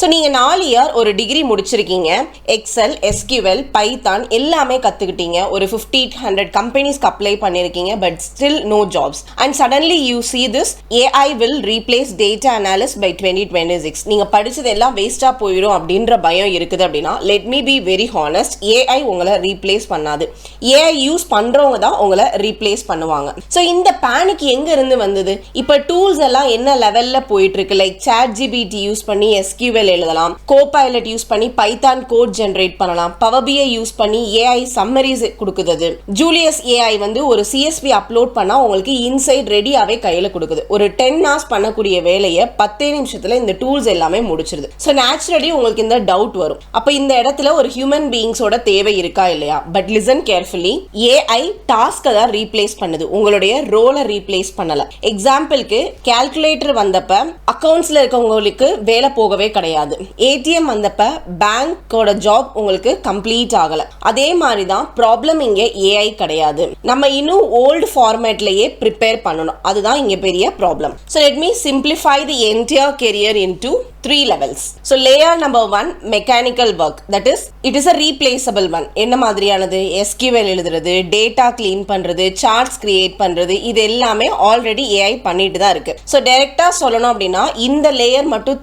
So நீங்கள் 4 year ஒரு degree முடிச்சிருக்கீங்க, எக்ஸல், எஸ்கியூஎல், பைத்தான் எல்லாமே கற்றுக்கிட்டீங்க, ஒரு 50-100 கம்பெனிஸ்க்கு அப்ளை பண்ணியிருக்கீங்க, but still no jobs. And suddenly you see this AI will replace data analyst by 2026. நீங்கள் படிச்சது எல்லாம் வேஸ்ட்டாக போயிடும் அப்படின்ற பயம் இருக்குது அப்படின்னா, let me be very honest, AI உங்களை ரீப்ளேஸ் பண்ணாது. AI யூஸ் பண்ணுறவங்க தான் உங்களை ரீப்ளேஸ் பண்ணுவாங்க. ஸோ இந்த பேனிக் எங்க இருந்து வந்தது? இப்போ டூல்ஸ் எல்லாம் என்ன லெவல்ல போயிட்டு இருக்கு? லைக் ChatGPT யூஸ் பண்ணி SQL எழுதலாம், Copilot யூஸ் பண்ணி பைத்தான் கோட் ஜெனரேட் பண்ணலாம், பவர் BI யூஸ் பண்ணி AI சம்மரிஸ் கொடுக்குது, ஜூலியஸ் AI வந்து ஒரு CSV அப்லோட் பண்ணா உங்களுக்கு இன்சைட் ரெடியாவே கையில கொடுக்குது. ஒரு 10 hours பண்ணக்கூடிய வேலையை 10 நிமிஷத்துல இந்த டூல்ஸ் எல்லாமே முடிச்சிருது. ஸோ நேச்சுரலி உங்களுக்கு இந்த டவுட் வரும், அப்ப இந்த இடத்துல ஒரு ஹியூமன் பீயிங்ஸோட தேவை இருக்கா இல்லையா? பட் லிசன் கேர்ஃபுல்லி, AI டாஸ்கை தான் ரீப்ளேஸ் பண்ணுது, உங்களுடைய ரோலை ரீப்ளேஸ் பண்ணல. எக்ஸாம்பிளுக்கு கால்குலேட்டர் வந்தப்ப அக்கவுண்ட்ஸ்ல இருக்கவங்களுக்கு வேலை போகவே கிடையாது, ATM வந்தப்ப பேங்கோட ஜாப் உங்களுக்கு கம்ப்ளீட் ஆகல. அதே மாதிரி தான் ப்ராப்ளம் இங்க AI கிடையாது, நம்ம இன்னும் ஓல்டு ஃபார்மேட்லயே ப்ரிப்பேர் பண்ணணும், அதுதான் இங்க பெரிய problem. So let me simplify the entire career into 3 levels. So layer number 1, mechanical work, that is it is a replaceable one. என்ன மாதிரியானது? SQL எழுதுறது, டேட்டா க்ளீன் பண்றது, சார்ட்ஸ் கிரியேட் பண்றது, இது எல்லாமே ஆல்ரெடி AI பண்ணிட்டு தான் இருக்கு. ஸோ டைரக்டா சொல்லணும் அப்படின்னா இந்த லேயர் மட்டும்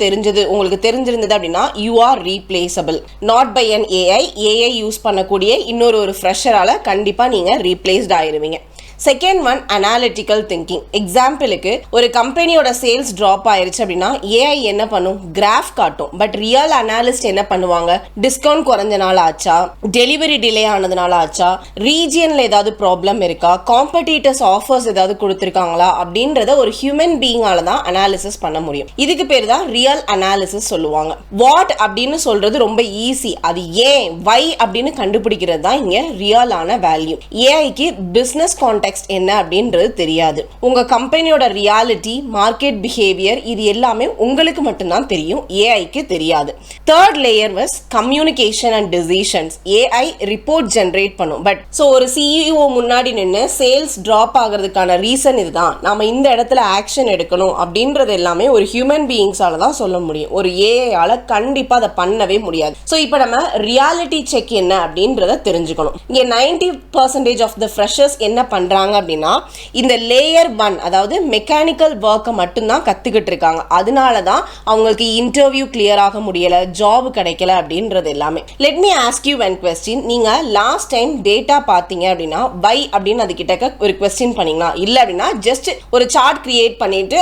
உங்களுக்கு தெரிஞ்சிருந்தது அப்படின்னா you are replaceable, not by an AI use பண்ணக்கூடிய இன்னொரு ஃப்ரெஷரால கண்டிப்பா நீங்க ரீப்ளேஸ்ட் ஆயிருவீங்க. Second one, analytical thinking. எக்ஸாம்பிளுக்கு ஒரு கம்பெனியோட சேல்ஸ் ட்ராப் ஆயிருச்சு அப்படின்னா AI என்ன பண்ணும்? கிராஃப் காட்டும். பட் ரியல் அனாலிஸ்ட் என்ன பண்ணுவாங்க? டிஸ்கவுண்ட் குறைஞ்சனால ஆச்சா, டெலிவரி டிலே ஆனதுனால ஆச்சா, ரீஜியன்ல ஏதாவது ப்ராப்ளம் இருக்கா, காம்படிட்டர்ஸ் ஆஃபர்ஸ் ஏதாவது கொடுத்துருக்காங்களா அப்படின்றத ஒரு ஹியூமன் பீயிங்கால தான் அனாலிசிஸ் பண்ண முடியும். இதுக்கு பேர் தான் ரியல் அனாலிசிஸ் சொல்லுவாங்க. வாட் அப்படின்னு சொல்றது ரொம்ப ஈஸி, அது ஏன், வை அப்படின்னு கண்டுபிடிக்கிறது தான் இங்க ரியலான வேல்யூ. ஏஐக்கு பிசினஸ் கான்டெக்ட் என்ன அப்படின்றது தெரியாது. உங்க கம்பெனியோட ரியாலிட்டி, மார்க்கெட் பிஹேவியர், இது எல்லாமே உங்களுக்கு மட்டும்தான் தெரியும், ஏஐக்கு தெரியாது. Third layer was communication and decisions. AI report generate பண்ணும். பட் ஸோ ஒரு CEO முன்னாடி நின்று சேல்ஸ் டிராப் ஆகிறதுக்கான ரீசன் இதுதான், நாம இந்த இடத்துல ஆக்ஷன் எடுக்கணும் அப்படின்றது எல்லாமே ஒரு ஹியூமன் பீயிங்ஸால தான் சொல்ல முடியும், ஒரு ஏஐயால கண்டிப்பா அதை பண்ணவே முடியாது. ஸோ இப்போ நம்ம ரியாலிட்டி செக் என்ன அப்படின்றத தெரிஞ்சுக்கணும். இங்க 90% ஆஃப் த ஃப்ரெஷர்ஸ் என்ன பண்றாங்க அப்படின்னா இந்த லேயர் 1, அதாவது மெக்கானிக்கல் ஒர்க்கை மட்டும்தான் கத்துக்கிட்டு இருக்காங்க. அதனால தான் அவங்களுக்கு இன்டர்வியூ கிளியர் ஆக முடியல, ஜாப் கிடைக்கல அப்படின்றது எல்லாமே. Let me ask you one question. நீங்க லாஸ்ட் டைம் டேட்டா பார்த்தீங்க அப்படின்னா வை அப்படின்னு அது கிட்ட ஒரு கொஸ்டின் பண்ணீங்களா? இல்ல அப்படின்னா ஜஸ்ட் ஒரு சார்ட் கிரியேட் பண்ணிட்டு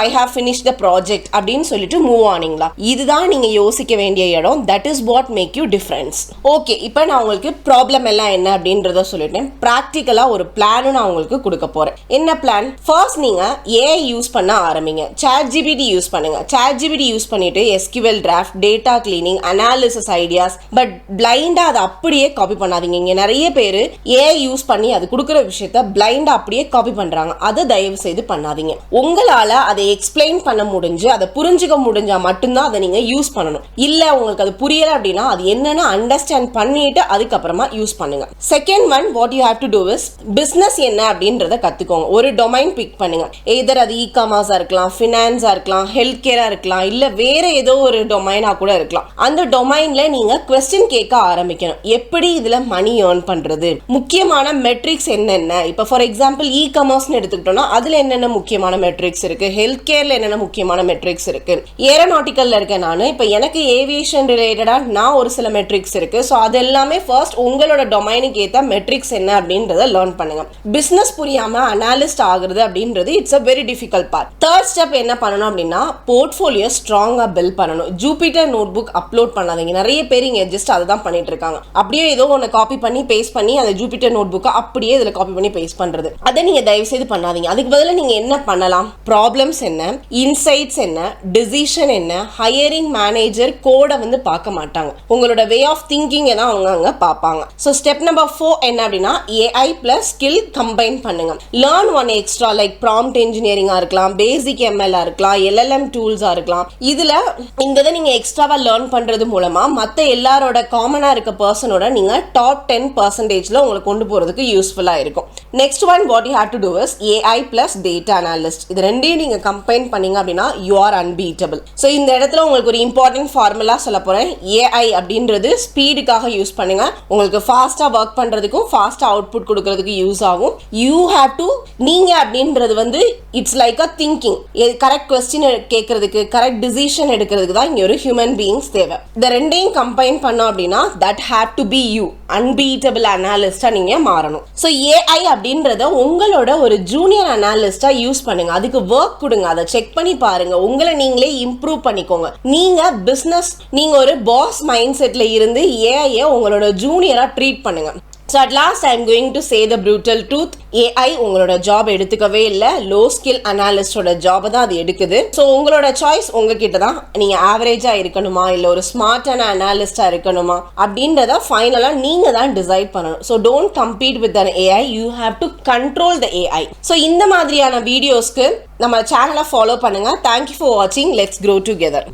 I have finish the project அப்படின்னு சொல்லிட்டு மூவ் ஆனீங்களா? இதுதான் நீங்க யோசிக்க வேண்டிய இடம். That is what make you difference. Okay, இப்போ நான் உங்களுக்கு ப்ராப்ளம் எல்லாம் என்ன அப்படின்றத சொல்லிட்டேன். ப்ராக்டிக்கலா ஒரு பிளான் நான் உங்களுக்கு கொடுக்க போறேன். என்ன பிளான்? ஃபர்ஸ்ட் நீங்க AI யூஸ் பண்ண ஆரம்பிங்க, ChatGPT யூஸ் பண்ணுங்க. ChatGPT யூஸ் பண்ணிட்டு SQL draft, data cleaning, analysis ideas, but பிளைண்டா அதை அப்படியே காப்பி பண்ணாதீங்க. இங்க நிறைய பேர் AI யூஸ் பண்ணி அது கொடுக்குற விஷயத்த பிளைண்டா அப்படியே காப்பி பண்றாங்க. அதை தயவு செய்து பண்ணாதீங்க. உங்களால அதை எக்ஸ்பிளைன் பண்ண முடிஞ்சு அதை புரிஞ்சுக்க முடிஞ்சா மட்டும்தான் அதை நீங்க யூஸ் பண்ணணும். இல்ல உங்களுக்கு அது புரியல அப்படின்னா அது என்னன்னு அண்டர்ஸ்டாண்ட் பண்ணிட்டு அதுக்கப்புறமா யூஸ் பண்ணுங்க. Second one, what you have to do is business என்ன அப்படின்றத கத்துக்கோங்க. ஒரு டொமைன் பிக் பண்ணுங்க. எதர் அது இ-காமர்ஸா இருக்கலாம், ஃபினான்ஸா இருக்கலாம், ஹெல்த் கேரா இருக்கலாம், இல்ல வேற ஏதோ ஒரு டொமைனா கூட இருக்கலாம். அந்த டொமைன்ல நீங்க क्वेश्चन கேட்க ஆரம்பிக்கணும். எப்படி இதுல மணி earn பண்றது, முக்கியமான மெட்ரிக்ஸ் என்னென்ன? இப்ப ஃபார் எக்ஸாம்பிள் இ-காமர்ஸ்னு எடுத்துக்கிட்டோம்னா அதுல என்னென்ன முக்கியமான மெட்ரிக்ஸ் இருக்கு, ஹெல்த் கேர்ல என்னென்ன முக்கியமான மெட்ரிக்ஸ் இருக்கு, ஏரோநாட்டிக்கல்ல இருக்கேன் நான், இப்ப எனக்கு ஏவியேஷன் ரிலேட்டடா நான் ஒரு சில மெட்ரிக்ஸ் இருக்கு. ஸோ அது எல்லாமே ஃபர்ஸ்ட் உங்களோட டொமைனுக்கு ஏற்ற மெட்ரிக்ஸ் என்ன அப்படின்றத லேர்ன் பண்ணுங்க. பிசினஸ் புரியாம அனாலிஸ்ட் ஆகுறது அப்படின்றது it's a very difficult part. Third step என்ன பண்ணணும் அப்படின்னா போர்ட்ஃபோலியோ ஸ்ட்ராங்கா பில்ட் பண்ணணும். ஜூபிட்டர் நோட்புக் அப்லோட் பண்ணாதீங்க. நிறைய பேர் இங்க ஜஸ்ட் அதை தான் பண்ணிட்டு இருக்காங்க. அப்படியே ஏதோ ஒன்று காப்பி பண்ணி பேஸ்ட் பண்ணி அந்த ஜூபிட்டர் நோட்புக்கை அப்படியே இதுல காப்பி பண்ணி பேஸ்ட் பண்றது, அதை நீங்க தயவு செய்து பண்ணாதீங்க. அதுக்கு பதிலாக நீங்க என்ன பண்ணலாம்? ப்ராப்ளம்ஸ் என்ன, இன்சைட்ஸ் என்ன, டிசிஷன் என்ன, ஹையரிங் மேனேஜர் கோடை வந்து பார்க்க மாட்டாங்க, உங்களோட வே ஆஃப் திங்கிங் தான் அவங்க அங்க பார்ப்பாங்க. ஸோ ஸ்டெப் நம்பர் 4 என்ன அப்படின்னா AI பிளஸ் ஸ்கில் கம்பைன் பண்ணுங்க. Learn one extra like prompt இன்ஜினியரிங்கா இருக்கலாம், பேசிக் எம்எல் இருக்கலாம், எல்எல்எம் டூல்ஸா இருக்கலாம். இதுல இந்த இதை நீங்க எக்ஸ்ட்ராவா லேர்ன் பண்றது மூலமா மத்த எல்லாரோட காமனா இருக்க பர்சனோட நீங்க டாப் 10%ல உங்களுக்கு கொண்டு போறதுக்கு யூஸ்ஃபுல்லா இருக்கும். Next one what you have to do is AI plus data analyst. இது ரெண்டையும் நீங்க கம்பைன் பண்ணீங்க அப்படின்னா யூ ஆர் அன்பீட்டபிள். ஸோ இந்த இடத்துல உங்களுக்கு ஒரு இம்பார்ட்டன்ட் ஃபார்முலா சொல்ல போறேன். AI அப்படின்றது ஸ்பீடுக்காக யூஸ் பண்ணுங்க. உங்களுக்கு ஃபாஸ்டா ஒர்க் பண்றதுக்கும் ஃபாஸ்டா அவுட்புட் கொடுக்கறதுக்கு யூஸ் ஆகும். யூ ஹேவ் டு நீங்க அப்படின்றது வந்து it's like a thinking. Correct question கேட்கறதுக்கு கரெக்ட் டிசிஷன் எடுக்கிறதுக்கு தான் இங்க ஒரு ஹியூமன் பீயிங்ஸ் தேவை. இந்த ரெண்டையும் கம்பைன் பண்ணோம் அப்படின்னா that have to be you unbeatable அனாலிஸ்டா நீங்க மாறணும். ஸோ AI அப்படின்றத உங்களோட ஒரு ஜூனியர் அனாலிஸ்டா யூஸ் பண்ணுங்க. அதுக்கு ஒர்க் கொடுங்க, அதை செக் பண்ணி பாருங்க, உங்களை நீங்களே இம்ப்ரூவ் பண்ணிக்கோங்க. நீங்க பிசினஸ் நீங்க ஒரு பாஸ் மைண்ட் செட்ல இருந்து AI உங்களோட ஜூனியரா ட்ரீட் பண்ணுங்க. So at last I am going to say the brutal truth. AI உங்களோட ஜாப் எடுத்துக்கவே இல்லை. லோ ஸ்கில் அனாலிஸ்டோட ஜாப் தான் அது எடுக்குது. ஸோ உங்களோட சாய்ஸ் உங்ககிட்ட தான். நீங்க ஆவரேஜா இருக்கணுமா இல்லை ஒரு ஸ்மார்ட்டான அனாலிஸ்டா இருக்கணுமா அப்படின்றத ஃபைனலா நீங்க தான் டிசைட் பண்ணணும். So don't compete with an AI. You have to control the AI. So இந்த மாதிரியான வீடியோஸ்க்கு நம்ம சேனலை ஃபாலோ பண்ணுங்க. தேங்க்யூ ஃபார் வாட்சிங். Let's grow together.